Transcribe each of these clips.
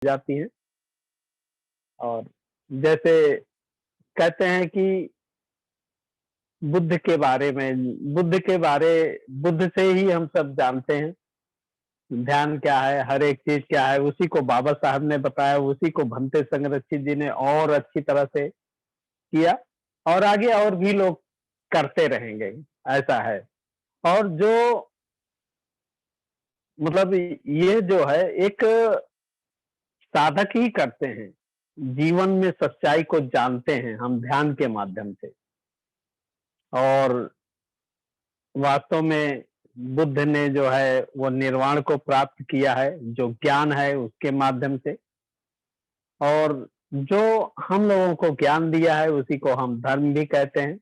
जाती हैं। और जैसे कहते हैं कि बुद्ध के बारे में बुद्ध से ही हम सब जानते हैं, ध्यान क्या है, हर एक चीज़ क्या है, उसी को बाबा साहब ने बताया, उसी को भंते संरक्षित जी ने और अच्छी तरह से किया और आगे और भी लोग करते रहेंगे, ऐसा है। और जो मतलब ये जो है एक साधक ही करते हैं, जीवन में सच्चाई को जानते हैं हम ध्यान के माध्यम से। और वास्तव में बुद्ध ने जो है वो निर्वाण को प्राप्त किया है, जो ज्ञान है उसके माध्यम से। और जो हम लोगों को ज्ञान दिया है उसी को हम धर्म भी कहते हैं।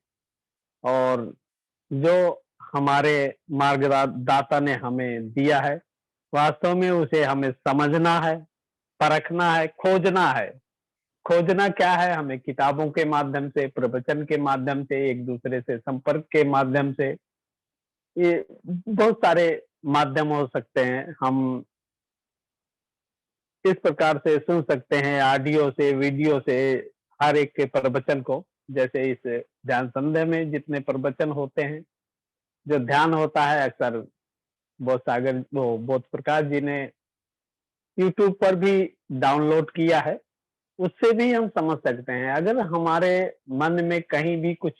और जो हमारे मार्गदाता ने हमें दिया है, वास्तव में उसे हमें समझना है, परखना है, खोजना है। खोजना क्या है? हमें किताबों के माध्यम से, प्रवचन के माध्यम से, एक दूसरे से संपर्क के माध्यम से, ये बहुत सारे माध्यम हो सकते हैं। हम इस प्रकार से सुन सकते हैं, ऑडियो से, वीडियो से, हर एक के प्रवचन को। जैसे इस ध्यान संध्या में जितने प्रवचन होते हैं, जो ध्यान होता है, अक्सर बोध प्रकाश जी ने यूट्यूब पर भी डाउनलोड किया है, उससे भी हम समझ सकते हैं। अगर हमारे मन में कहीं भी कुछ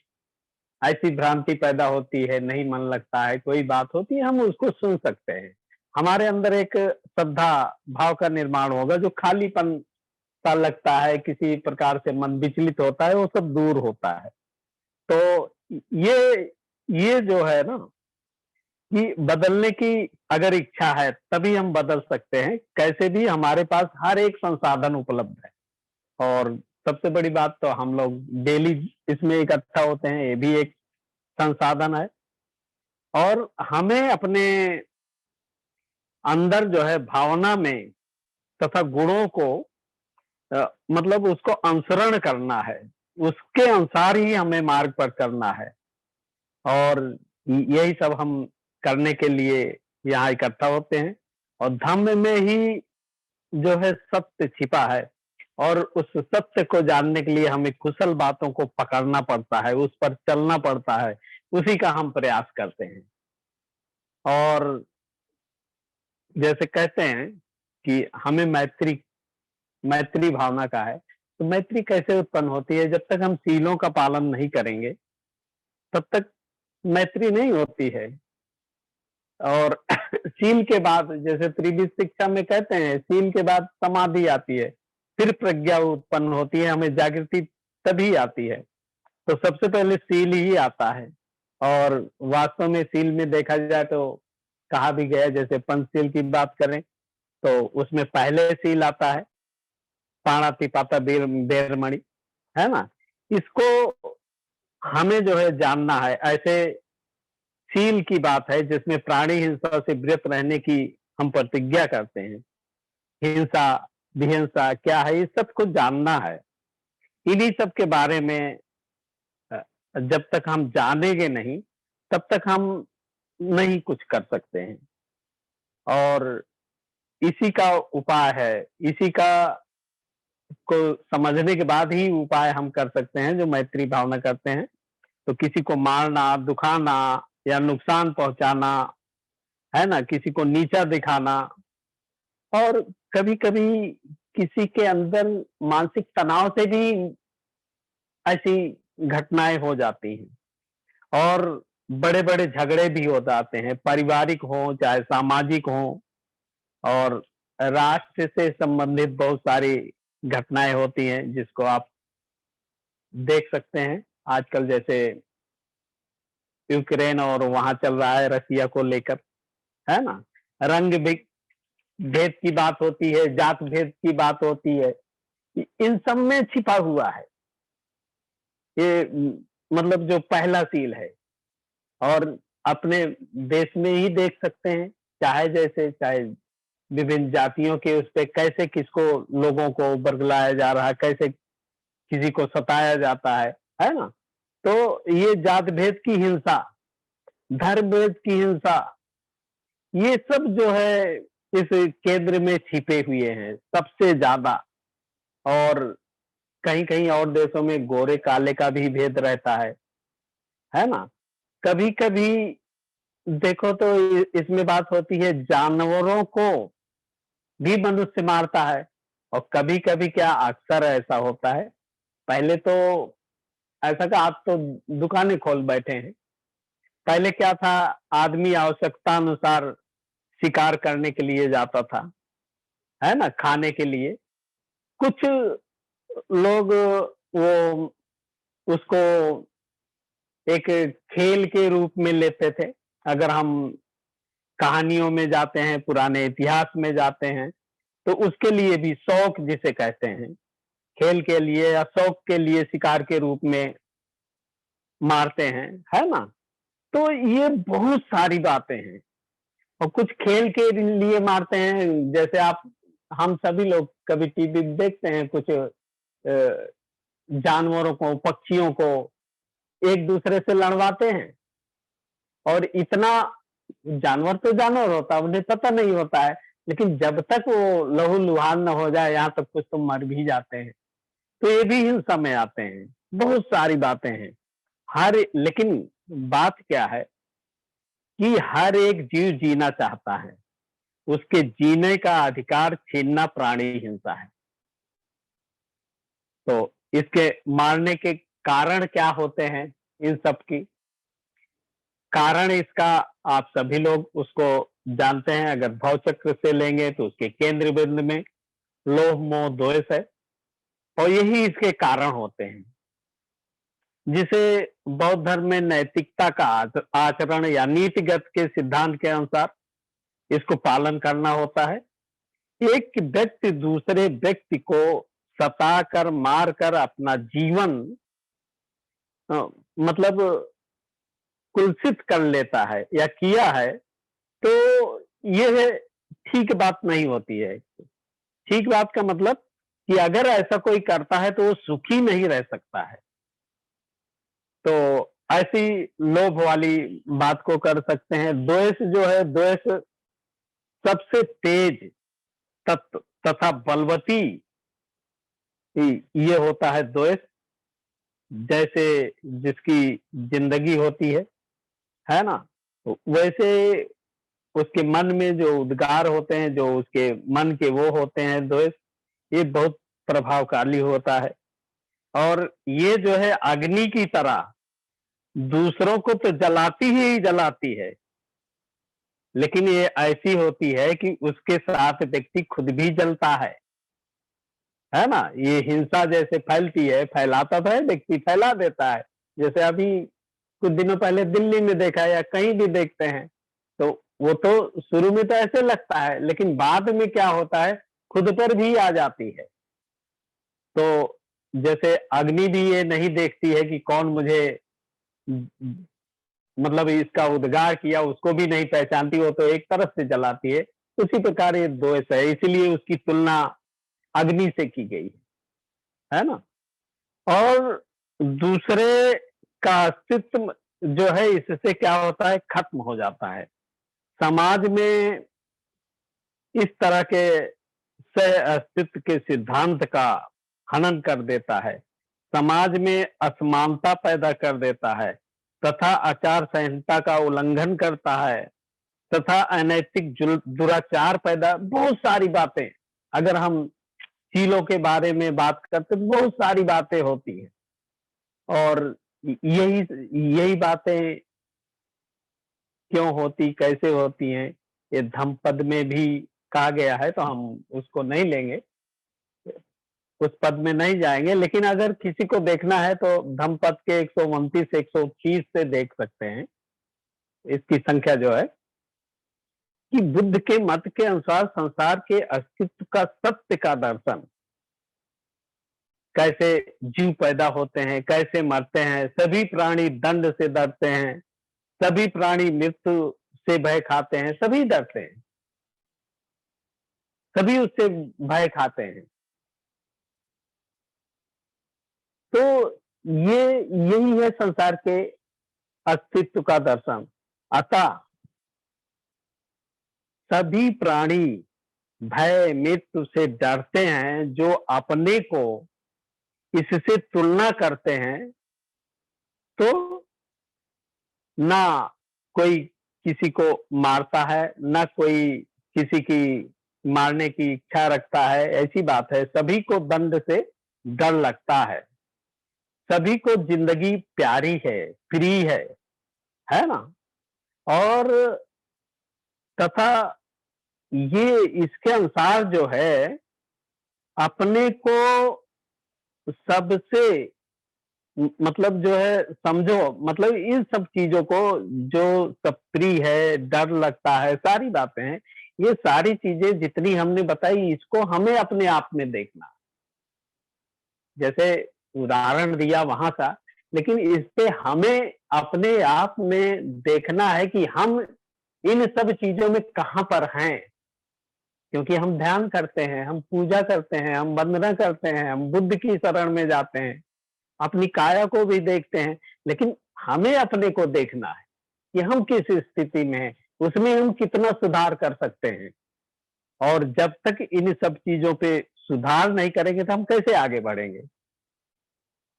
ऐसी भ्रांति पैदा होती है, नहीं मन लगता है, कोई बात होती है, हम उसको सुन सकते हैं। हमारे अंदर एक श्रद्धा भाव का निर्माण होगा, जो खालीपन सा लगता है, किसी प्रकार से मन विचलित होता है, वो सब दूर होता है। तो ये जो है ना कि बदलने की अगर इच्छा है तभी हम बदल सकते हैं। कैसे भी हमारे पास हर एक संसाधन उपलब्ध है। और सबसे बड़ी बात तो हम लोग डेली इसमें इकट्ठा होते हैं, ये भी एक संसाधन है। और हमें अपने अंदर जो है भावना में तथा गुणों को मतलब उसको अनुसरण करना है, उसके अनुसार ही हमें मार्ग पर करना है। और यही सब हम करने के लिए यहाँ इकट्ठा होते हैं। और धम्म में ही जो है सत्य छिपा है, और उस सत्य को जानने के लिए हमें कुशल बातों को पकड़ना पड़ता है, उस पर चलना पड़ता है, उसी का हम प्रयास करते हैं। और जैसे कहते हैं कि हमें मैत्री मैत्री भावना का है, तो मैत्री कैसे उत्पन्न होती है? जब तक हम सीलों का पालन नहीं करेंगे, तब तक मैत्री नहीं होती है। और सील के बाद, जैसे त्रिविध शिक्षा में कहते हैं, सील के बाद समाधि आती है, फिर प्रज्ञा उत्पन्न होती है, हमें जागृति तभी आती है। तो सबसे पहले सील ही आता है। और वास्तव में सील में देखा जाए तो कहा भी गया, जैसे पंचशील की बात करें तो उसमें पहले सील आता है, पाणातिपाता बेरमणि, है ना? इसको हमें जो है जानना है। ऐसे सील की बात है जिसमें प्राणी हिंसा से विरत रहने की हम प्रतिज्ञा करते हैं। हिंसा, विहिंसा क्या है, इस सब को जानना है। इन्हीं सब के बारे में अ, जब तक हम जानेंगे नहीं, तब तक हम नहीं कुछ कर सकते हैं। और इसी का उपाय है, इसी का को समझने के बाद ही उपाय हम कर सकते हैं, जो मैत्री भावना करते हैं। तो किसी को मारना, दुखाना या नुकसान पहुंचाना, है ना, किसी को नीचा दिखाना, और कभी-कभी किसी के अंदर मानसिक तनाव से भी ऐसी घटनाएं हो जाती हैं। और बड़े-बड़े झगड़े भी हो जाते हैं, पारिवारिक हों चाहे सामाजिक हों। और राष्ट्र से संबंधित बहुत सारी घटनाएं होती हैं, जिसको आप देख सकते हैं आजकल। जैसे यूक्रेन और वहां चल रहा है रसिया को लेकर, है ना? रंग भेद की बात होती है, जात भेद की बात होती है, इन सब में छिपा हुआ है ये मतलब जो पहला सील है। और अपने देश में ही देख सकते हैं, चाहे विभिन्न जातियों के उस पे कैसे किसको, लोगों को बरगलाया जा रहा है, कैसे किसी को सताया जाता है ना? तो ये जात भेद की हिंसा, धर्म भेद की हिंसा, ये सब जो है इस केंद्र में छिपे हुए हैं सबसे ज्यादा। और कहीं-कहीं और देशों में गोरे काले का भी भेद रहता है ना? कभी-कभी देखो तो इसमें बात होती है, जानवरों को भी मनुष्य मारता है। और कभी-कभी क्या अक्सर ऐसा होता है, पहले तो ऐसा का आप तो दुकानें खोल बैठे हैं। पहले क्या था, आदमी आवश्यकता अनुसार शिकार करने के लिए जाता था, है ना? खाने के लिए। कुछ लोग वो उसको एक खेल के रूप में लेते थे। अगर हम कहानियों में जाते हैं, पुराने इतिहास में जाते हैं, तो उसके लिए भी शौक जिसे कहते हैं, खेल के लिए या शौक के लिए शिकार के रूप में मारते हैं, है ना? तो ये बहुत सारी बातें हैं। और कुछ खेल के लिए मारते हैं, जैसे आप हम सभी लोग कभी टीवी देखते हैं, कुछ जानवरों को, पक्षियों को एक दूसरे से लड़वाते हैं। और इतना जानवर तो जानवर होता है, उन्हें पता नहीं होता है, लेकिन जब तक वो लहू-लुहान ना हो जाए, यहाँ तक कुछ तो मर भी जाते हैं। तो ये भी हिंसा में आते हैं। बहुत सारी बातें हैं। लेकिन बात क्या है कि हर एक जीव जीना चाहता है। उसके जीने का अधिकार छीनना प्राणी हिंसा है। तो इसके मारने के कारण क्या होते हैं इन सब की? कारण इसका आप सभी लोग उसको जानते हैं। अगर भवचक्र से लेंगे तो उसके केंद्र बिंदु में लोभ, मोह, द्वेष है। और यही इसके कारण होते हैं, जिसे बौद्ध धर्म में नैतिकता का आचरण या नीतिगत के सिद्धांत के अनुसार इसको पालन करना होता है। एक व्यक्ति दूसरे व्यक्ति को सताकर, मारकर अपना जीवन अ, मतलब कुलसित कर लेता है या किया है, तो ये ठीक बात नहीं होती है। ठीक बात का मतलब कि अगर ऐसा कोई करता है तो वो सुखी नहीं रह सकता है। तो ऐसी लोभ वाली बात को कर सकते हैं। द्वेष जो है, द्वेष सबसे तेज तथा बलवती ये होता है द्वेष। जैसे जिसकी जिंदगी होती है ना? तो वैसे उसके मन में जो उद्गार होते हैं, जो उसके मन के वो होते हैं द्वेष, ये बहुत प्रभावशाली होता है। और ये जो है अग्नि की तरह दूसरों को तो जलाती ही जलाती है, लेकिन ये ऐसी होती है कि उसके साथ व्यक्ति खुद भी जलता है ना? ये हिंसा जैसे फैलती है, फैलाता तो है, व्यक्ति फैला देता है। जैसे अभी कुछ दिनों पहले दिल्ली में देखा या कहीं भी देखते हैं, तो वो तो शुरू में तो ऐसे लगता है, लेकिन बाद में क्या होता है, खुद पर भी आ जाती है। तो जैसे अग्नि भी ये नहीं देखती है कि कौन मुझे मतलब इसका उद्गार किया, उसको भी नहीं पहचानती, वो तो एक तरफ से जलाती है। उसी प्रकार ये द्वेष है, इसीलिए उसकी तुलना अग्नि से की गई है ना? और दूसरे का अस्तित्व जो है, इससे क्या होता है, खत्म हो जाता है। समाज में इस तरह के सह अस्तित्व के सिद्धांत का हनन कर देता है। समाज में असमानता पैदा कर देता है तथा आचार संहिता का उल्लंघन करता है तथा अनैतिक दुराचार पैदा, बहुत सारी बातें। अगर हम चीलों के बारे में बात करते तो बहुत सारी बातें होती हैं। और यही यही बातें क्यों होती, कैसे होती हैं, ये धम्मपद में भी कहा गया है, तो हम उसको नहीं लेंगे, उस पद में नहीं जाएंगे। लेकिन अगर किसी को देखना है तो धम्मपद के 129 130 से देख सकते हैं इसकी संख्या जो है, कि बुद्ध के मत के अनुसार संसार के अस्तित्व का सत्य का दर्शन, कैसे जीव पैदा होते हैं, कैसे मरते हैं, सभी प्राणी दंड से डरते हैं, सभी प्राणी मृत्यु से भय खाते हैं, सभी डरते हैं, सभी उससे भय खाते हैं। तो ये यही है संसार के अस्तित्व का दर्शन। अतः सभी प्राणी भय मृत्यु से डरते हैं, जो अपने को इससे तुलना करते हैं, तो ना कोई किसी को मारता है, ना कोई किसी की मारने की इच्छा रखता है। ऐसी बात है, सभी को दंड से डर लगता है, सभी को जिंदगी प्यारी है, फ्री है ना? और तथा ये इसके अनुसार जो है, अपने को सबसे मतलब जो है समझो, मतलब इन सब चीज़ों को जो सब प्रिय है, डर लगता है, सारी बातें हैं, ये सारी चीज़ें जितनी हमने बताई, इसको हमें अपने आप में देखना। जैसे उदाहरण दिया वहाँ का, लेकिन इस पे हमें अपने आप में देखना है कि हम इन सब चीज़ों में कहाँ पर हैं। क्योंकि हम ध्यान करते हैं, हम पूजा करते हैं, हम वंदना करते हैं, हम बुद्ध की शरण में जाते हैं, अपनी काया को भी देखते हैं, लेकिन हमें अपने को देखना है कि हम किस स्थिति में हैं, उसमें हम कितना सुधार कर सकते हैं। और जब तक इन सब चीज़ों पे सुधार नहीं करेंगे, तो हम कैसे आगे बढ़ेंगे?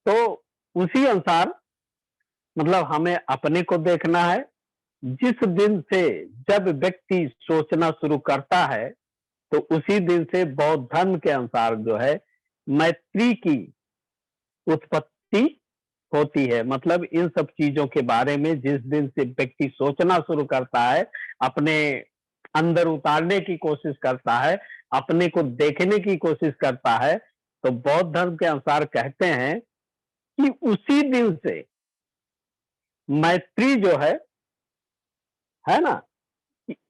तो उसी अनुसार मतलब हमें अपने को देखना है। जिस दिन से जब व्यक्ति सोचना शुरू करता है, तो उसी दिन से बौद्ध धर्म के अनुसार जो है, मैत्री की उत्पत्ति होती है। मतलब इन सब चीज़ों के बारे में जिस दिन से व्यक्ति सोचना शुरू करता है, अपने अंदर उतारने की कोशिश करता है, अपने को देखने की कोशिश करता है, तो बौद्ध धर्म के अनुसार कहते हैं कि उसी दिन से मैत्री जो है ना?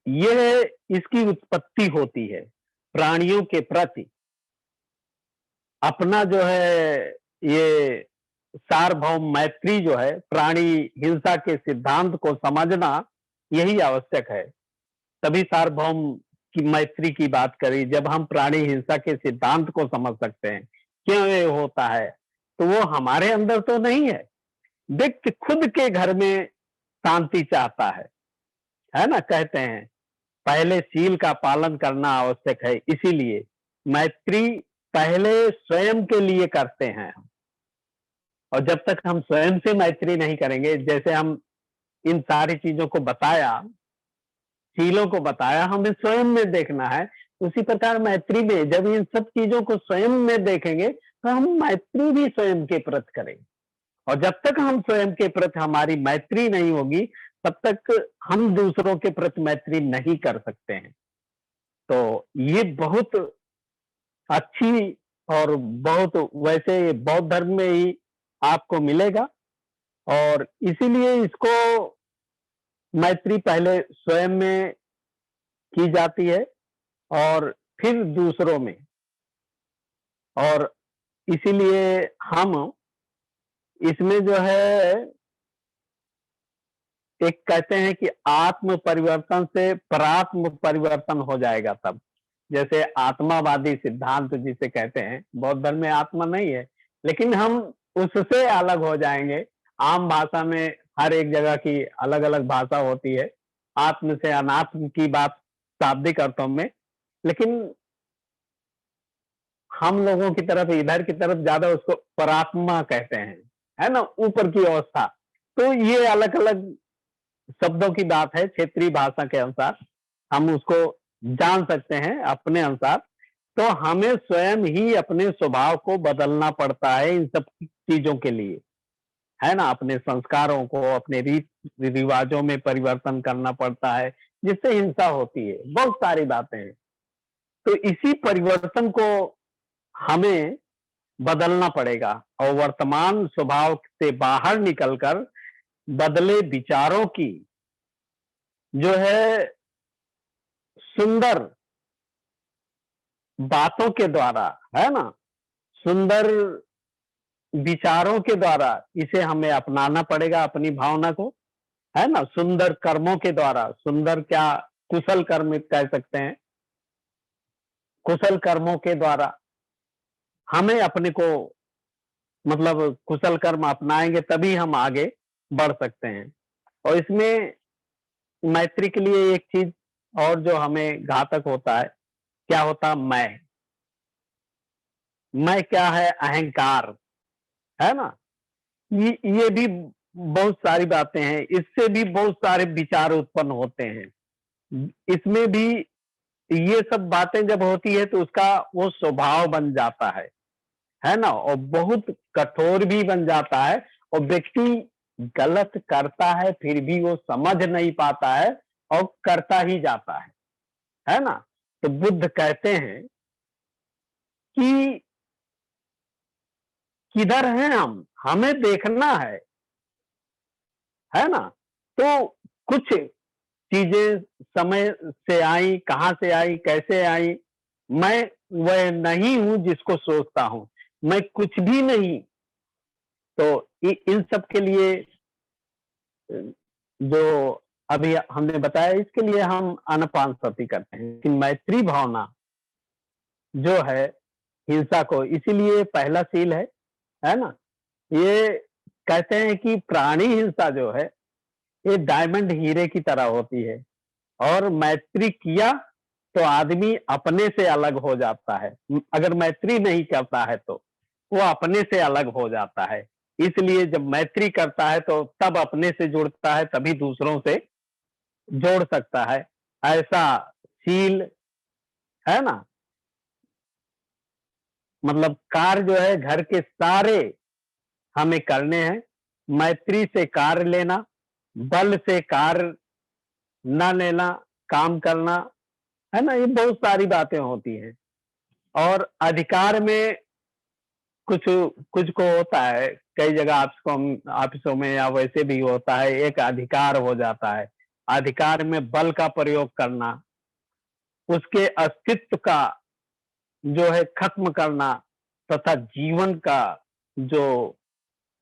ये इसकी उत्पत्ति होती है, प्राणियों के प्रति। अपना जो है ये सार्वभौम मैत्री जो है, प्राणी हिंसा के सिद्धांत को समझना यही आवश्यक है। तभी सार्वभौम की मैत्री की बात करी, जब हम प्राणी हिंसा के सिद्धांत को समझ सकते हैं, क्यों ये होता है? तो वो हमारे अंदर तो नहीं है। व्यक्ति खुद के घर में शांति चाहता है ना? कहते हैं, पहले शील का पालन करना आवश्यक है, इसीलिए मैत्री पहले स्वयं के लिए करते हैं हम। और जब तक हम स्वयं से मैत्री नहीं करेंगे, जैसे हम इन सारी चीज़ों को बताया, शीलों को बताया, हमें स्वयं में देखना है। उसी प्रकार मैत्री में जब इन सब चीज़ों को स्वयं में देखेंगे, तो हम मैत्री भी स्वयं के प्रति करेंगे। और जब तक हम स्वयं के प्रति हमारी मैत्री नहीं होगी, तब तक हम दूसरों के प्रति मैत्री नहीं कर सकते हैं। तो ये बहुत अच्छी और बहुत वैसे ये बौद्ध धर्म में ही आपको मिलेगा, और इसीलिए इसको मैत्री पहले स्वयं में की जाती है और फिर दूसरों में। और इसीलिए हम इसमें जो है एक कहते हैं कि आत्म परिवर्तन से परात्म परिवर्तन हो जाएगा तब। जैसे आत्मावादी सिद्धांत जिसे कहते हैं, बौद्ध धर्म में आत्मा नहीं है, लेकिन हम उससे अलग हो जाएंगे। आम भाषा में हर एक जगह की अलग-अलग भाषा होती है। आत्म से अनात्म की बात शाब्दिक अर्थों में, लेकिन हम लोगों की तरफ, इधर की तरफ ज्यादा उसको परात्मा कहते हैं, है ना? ऊपर की अवस्था। तो ये अलग-अलग शब्दों की बात है, क्षेत्रीय भाषा के अनुसार हम उसको जान सकते हैं अपने अनुसार। तो हमें स्वयं ही अपने स्वभाव को बदलना पड़ता है इन सब चीजों के लिए, है ना? अपने संस्कारों को, अपने रीत रिवाजों में परिवर्तन करना पड़ता है, जिससे हिंसा होती है। बहुत सारी बातें हैं। तो इसी परिवर्तन को हमें बदलना पड़ेगा, और वर्तमान स्वभाव से बाहर निकलकर बदले विचारों की जो है सुंदर बातों के द्वारा, है ना? सुंदर विचारों के द्वारा इसे हमें अपनाना पड़ेगा, अपनी भावना को, है ना? सुंदर कर्मों के द्वारा, सुंदर क्या, कुशल कर्म कह सकते हैं। कुशल कर्मों के द्वारा हमें अपने को मतलब कुशल कर्म अपनाएंगे, तभी हम आगे बढ़ सकते हैं। और इसमें मैत्री के लिए एक चीज और जो हमें घातक होता है, क्या होता? मैं क्या है? अहंकार, है ना? ये भी बहुत सारी बातें हैं, इससे भी बहुत सारे विचार उत्पन्न होते हैं। इसमें भी ये सब बातें जब होती है तो उसका वो स्वभाव बन जाता है ना? और बहुत कठोर भी बन जाता है, और व्यक्ति गलत करता है फिर भी वो समझ नहीं पाता है और करता ही जाता है ना? तो बुद्ध कहते हैं कि किधर हैं हम? हमें देखना है ना? तो कुछ चीजें समय से आई, कहाँ से आई, कैसे आई, मैं वह नहीं हूं जिसको सोचता हूं, मैं कुछ भी नहीं। तो इन सब के लिए जो अभी हमने बताया, इसके लिए हम आनापानसति करते हैं कि मैत्री भावना जो है हिंसा को, इसीलिए पहला सील है ना? ये कहते हैं कि प्राणी हिंसा जो है ये डायमंड हीरे की तरह होती है, और मैत्री किया तो आदमी अपने से अलग हो जाता है। अगर मैत्री नहीं करता है तो वो अपने से अलग हो जाता है। इसलिए जब मैत्री करता है तो तब अपने से जुड़ता है, तभी दूसरों से जोड़ सकता है। ऐसा शील, है ना? मतलब कार्य जो है घर के सारे हमें करने हैं। मैत्री से कार्य लेना, बल से कार्य न लेना, काम करना, है ना? ये बहुत सारी बातें होती हैं। और अधिकार में कुछ कुछ को होता है, कई जगह ऑफिसों में या वैसे भी होता है, एक अधिकार हो जाता है। अधिकार में बल का प्रयोग करना, उसके अस्तित्व का जो है खत्म करना, तथा जीवन का जो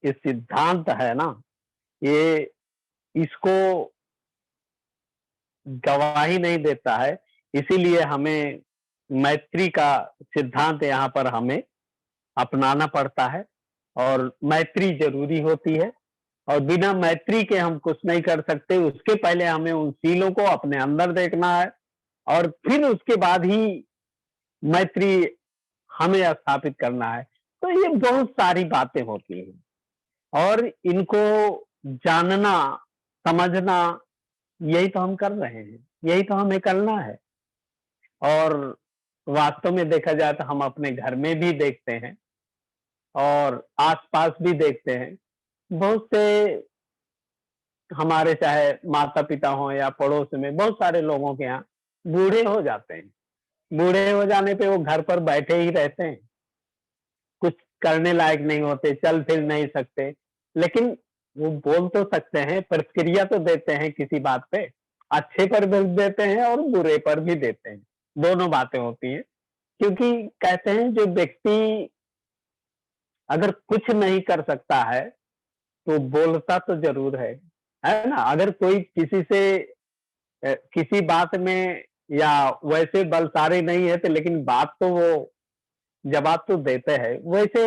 ये सिद्धांत है ना, ये इसको गवाही नहीं देता है। इसीलिए हमें मैत्री का सिद्धांत यहाँ पर हमें अपनाना पड़ता है, और मैत्री जरूरी होती है। और बिना मैत्री के हम कुछ नहीं कर सकते। उसके पहले हमें उन सीलों को अपने अंदर देखना है, और फिर उसके बाद ही मैत्री हमें स्थापित करना है। तो ये बहुत सारी बातें होती हैं, और इनको जानना, समझना, यही तो हम कर रहे हैं, यही तो हमें करना है। और वास्तव में देखा जाए तो हम अपने घर में भी देखते हैं, और आसपास भी देखते हैं। बहुत से हमारे चाहे माता-पिता हों या पड़ोस में बहुत सारे लोगों के यहाँ बूढ़े हो जाते हैं। बूढ़े हो जाने पे वो घर पर बैठे ही रहते हैं, कुछ करने लायक नहीं होते, चल फिर नहीं सकते। लेकिन वो बोल तो सकते हैं, प्रतिक्रिया तो देते हैं किसी बात पे, अच्छे पर भी देते हैं और बुरे पर भी देते हैं, दोनों बातें होती हैं। क्योंकि कहते हैं जो व्यक्ति अगर कुछ नहीं कर सकता है, तो बोलता तो ज़रूर है ना? अगर कोई किसी से किसी बात में या वैसे बलशाली नहीं है, तो लेकिन बात तो वो जवाब तो देते हैं। वैसे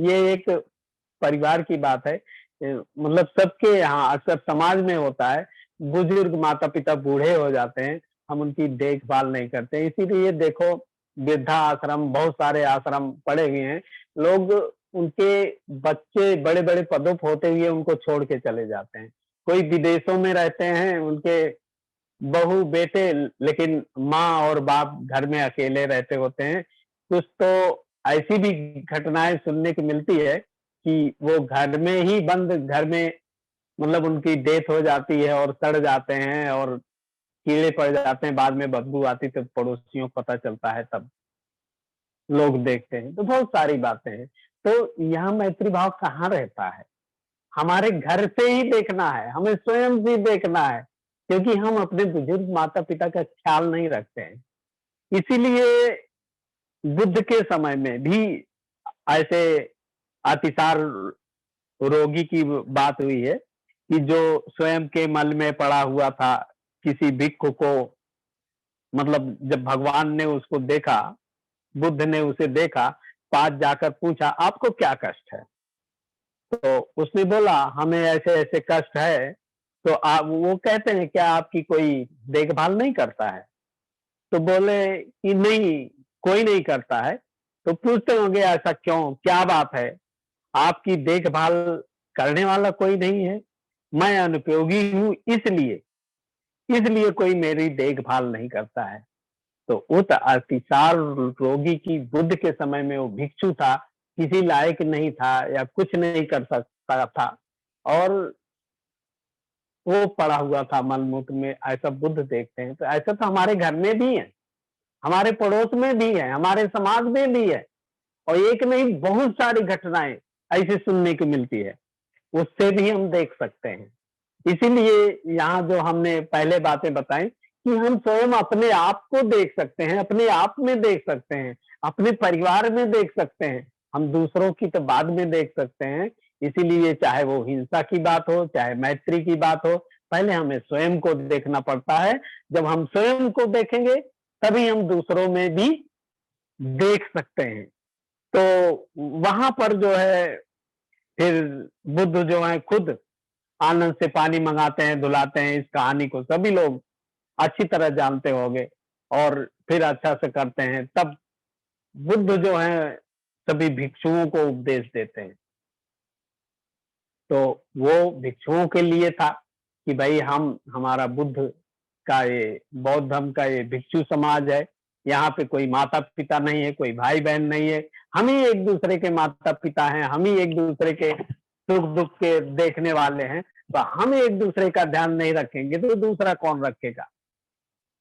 ये एक परिवार की बात है। मतलब सबके यहाँ अक्सर समाज में होता है, बुजुर्ग माता-पिता बूढ़े हो जाते हैं, हम उनकी देखभाल नहीं करते। इसीलिए देखो, वृद्धा आश्रम, बहुत सारे आश्रम पड़े हुए हैं। लोग उनके बच्चे बड़े-बड़े पदों पे होते हुए उनको छोड़ के चले जाते हैं। कोई विदेशों में रहते हैं, उनके बहू, बेटे, लेकिन माँ और बाप घर में अकेले रहते होते हैं। कुछ तो ऐसी भी घटनाएँ सुनने को मिलती है कि वो घर में ही बंद, घर में मतलब उनकी डेथ हो जाती है और सड़ जाते हैं और कीड़े पड़ जाते हैं, बाद में बदबू आती तो पड़ोसियों को पता चलता है, तब लोग देखते हैं। तो बहुत सारी बातें हैं। तो यहाँ मैत्री भाव कहाँ रहता है? हमारे घर से ही देखना है, हमें स्वयं भी देखना है, क्योंकि हम अपने बुजुर्ग माता-पिता का ख्याल नहीं रखते हैं। इसीलिए बुद्ध के समय में भी ऐसे अतिसार रोगी की बात हुई है कि जो स्वयं के मल में पड़ा हुआ था, किसी भिक्षु को, मतलब जब भगवान ने उसको देखा, बुद्ध ने उसे देखा, पास जाकर पूछा, आपको क्या कष्ट है? तो उसने बोला, हमें ऐसे-ऐसे कष्ट है। तो आप, वो कहते हैं, क्या आपकी कोई देखभाल नहीं करता है? तो बोले कि नहीं, कोई नहीं करता है। तो पूछते होंगे ऐसा क्यों? क्या बात है? आपकी देखभाल करने वाला कोई नहीं है? मैं अनुपयोगी हूँ इसलिए, इसलिए कोई मेरी देखभाल नहीं करता है। तो उस अतिसार रोगी की बुद्ध के समय में वो भिक्षु था, किसी लायक नहीं था या कुछ नहीं कर सकता था और वो पड़ा हुआ था मलमूत्र में, ऐसा बुद्ध देखते हैं। तो ऐसा तो हमारे घर में भी है, हमारे पड़ोस में भी है, हमारे समाज में भी है और एक नहीं बहुत सारी घटनाएँ ऐसी सुनने को मिलती है, उससे भी हम देख सकते हैं। इसीलिए यहाँ जो हमने पहले बातें बताई कि हम स्वयं अपने आप को देख सकते हैं, अपने आप में देख सकते हैं, अपने परिवार में देख सकते हैं, हम दूसरों की तो बाद में देख सकते हैं। इसीलिए चाहे वो हिंसा की बात हो, चाहे मैत्री की बात हो, पहले हमें स्वयं को देखना पड़ता है। जब हम स्वयं को देखेंगे, तभी हम दूसरों में भी देख सकते हैं। तो वहाँ पर जो है फिर बुद्ध जो है खुद आनंद से पानी मंगाते हैं, धुलाते हैं। इस कहानी को सभी लोग अच्छी तरह जानते होंगे और फिर अच्छा से करते हैं। तब बुद्ध जो है सभी भिक्षुओं को उपदेश देते हैं। तो वो भिक्षुओं के लिए था कि भाई हम हमारा बुद्ध का ये बौद्ध धर्म का ये भिक्षु समाज है। यहाँ पे कोई माता-पिता नहीं है, कोई भाई-बहन नहीं है। हम ही एक-दूसरे के माता-पिता हैं, हम ही एक-दूसरे के सुख-दुःख के देखने वाले हैं। तो हम एक-दूसरे का ध्यान नहीं रखेंगे तो दूसरा कौन रखेगा?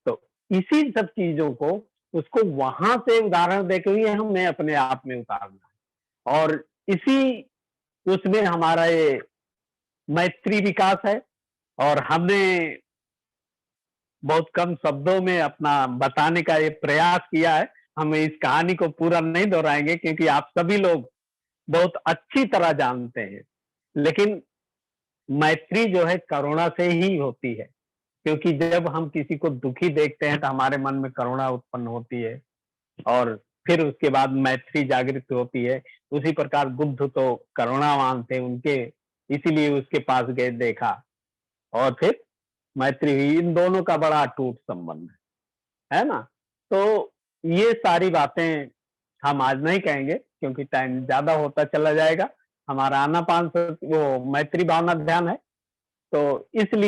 तो इसी सब चीज़ों को उसको वहाँ से उदाहरण देके ही हमें अपने आप में उतारना है और इसी उसमें हमारा ये मैत्री विकास है और हमने बहुत कम शब्दों में अपना बताने का ये प्रयास किया है। हम इस कहानी को पूरा नहीं दोहराएँगे क्योंकि आप सभी लोग बहुत अच्छी तरह जानते हैं। लेकिन मैत्री जो है करुणा से ही होती है, क्योंकि जब हम किसी को दुखी देखते हैं तो हमारे मन में करुणा उत्पन्न होती है और फिर उसके बाद मैत्री जागृत होती है। उसी प्रकार बुद्ध तो करुणावान थे, उनके इसीलिए उसके पास गए, देखा और फिर मैत्री हुई। इन दोनों का बड़ा अटूट संबंध है ना? तो ये सारी बातें हम आज नहीं कहेंगे क्योंकि टाइम ज़्यादा होता चला जाएगा। हमारा आनापान वो मैत्री भावना ध्यान है, तो इसलिए